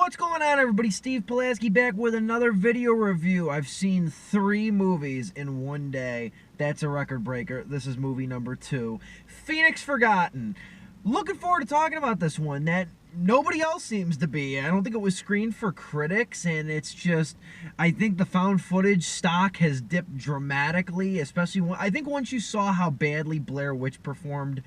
What's going on, everybody? Steve Pulaski back with another video review. I've seen 3 movies in one day. That's a record breaker. This is movie number 2, Phoenix Forgotten. Looking forward to talking about this one that nobody else seems to be. I don't think it was screened for critics, and it's just, I think the found footage stock has dipped dramatically, especially when, I think once you saw how badly Blair Witch performed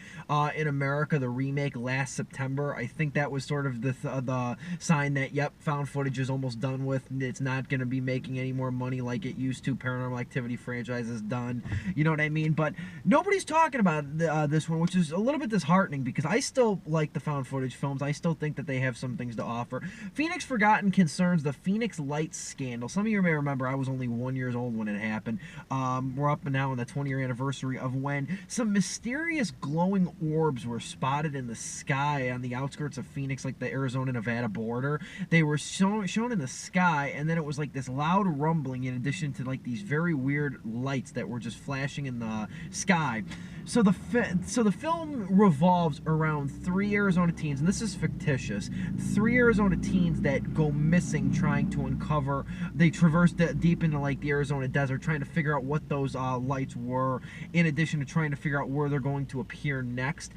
in America, the remake last September, I think that was sort of the sign that, yep, found footage is almost done with. It's not going to be making any more money like it used to. Paranormal Activity franchise is done. You know what I mean? But nobody's talking about this one, which is a little bit disheartening because I still like the found footage films. I still think that they have some things to offer. Phoenix Forgotten concerns the Phoenix Lights scandal. Some of you may remember I was only 1 year old when it happened. We're up and now on the 20-year anniversary of when some mysterious glowing orbs were spotted in the sky on the outskirts of Phoenix, like the Arizona-Nevada border. They were shown in the sky, and then it was like this loud rumbling in addition to like these very weird lights that were just flashing in the sky. So the film revolves around 3 Arizona teens, and this is fictitious. 3 Arizona teens that go missing trying to uncover. They traverse deep into like the Arizona desert trying to figure out what those lights were, in addition to trying to figure out where they're going to appear next.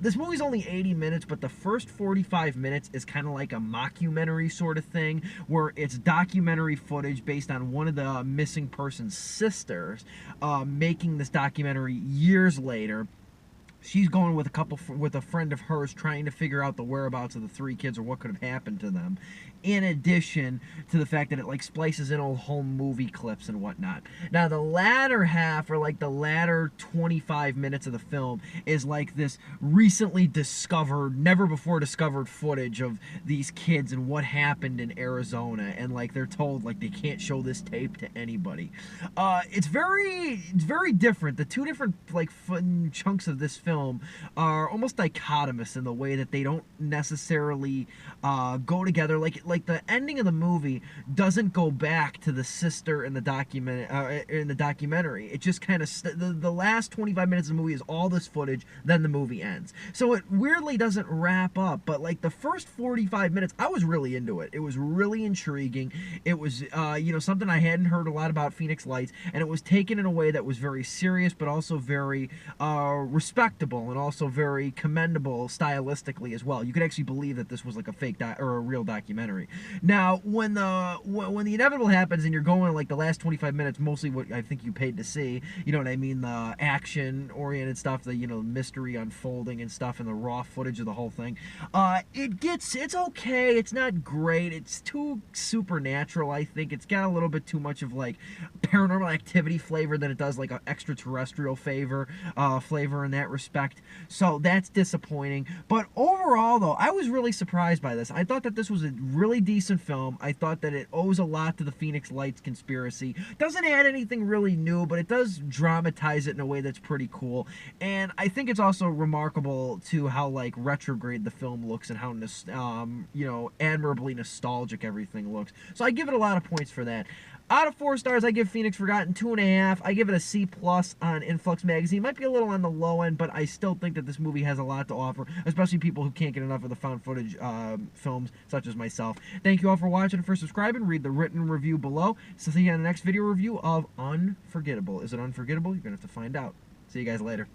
This movie's only 80 minutes, but the first 45 minutes is kind of like a mockumentary sort of thing, where it's documentary footage based on one of the missing person's sisters making this documentary years later. She's going with a friend of hers, trying to figure out the whereabouts of the 3 kids or what could have happened to them. In addition to the fact that it like splices in old home movie clips and whatnot. Now the latter half, or like the latter 25 minutes of the film, is like this recently discovered, never before discovered footage of these kids and what happened in Arizona. And like they're told like they can't show this tape to anybody. It's very different. The 2 different like chunks of this film are almost dichotomous in the way that they don't necessarily go together. Like the ending of the movie doesn't go back to the sister in the documentary. It just kind of the last 25 minutes of the movie is all this footage, then the movie ends. So it weirdly doesn't wrap up, but like the first 45 minutes I was really into it. It was really intriguing. It was you know, something I hadn't heard a lot about Phoenix Lights, and it was taken in a way that was very serious but also very respectable and also very commendable stylistically as well. You could actually believe that this was like a fake or a real documentary. Now, when the inevitable happens and you're going like the last 25 minutes, mostly what I think you paid to see, you know what I mean, the action-oriented stuff, the, you know, mystery unfolding and stuff, and the raw footage of the whole thing, it's okay. It's not great. It's too supernatural, I think. It's got a little bit too much of like Paranormal Activity flavor than it does like an extraterrestrial flavor in that respect. So that's disappointing. But overall, though, I was really surprised by this. I thought that this was a really decent film. I thought that it owes a lot to the Phoenix Lights conspiracy. Doesn't add anything really new, but it does dramatize it in a way that's pretty cool. And I think it's also remarkable to how like retrograde the film looks and how you know, admirably nostalgic everything looks. So I give it a lot of points for that. Out of 4 stars, I give Phoenix Forgotten 2.5. I give it a C+ on Influx Magazine. Might be a little on the low end, but I still think that this movie has a lot to offer, especially people who can't get enough of the found footage films, such as myself. Thank you all for watching and for subscribing. Read the written review below. So see you on the next video review of Unforgettable. Is it unforgettable? You're going to have to find out. See you guys later.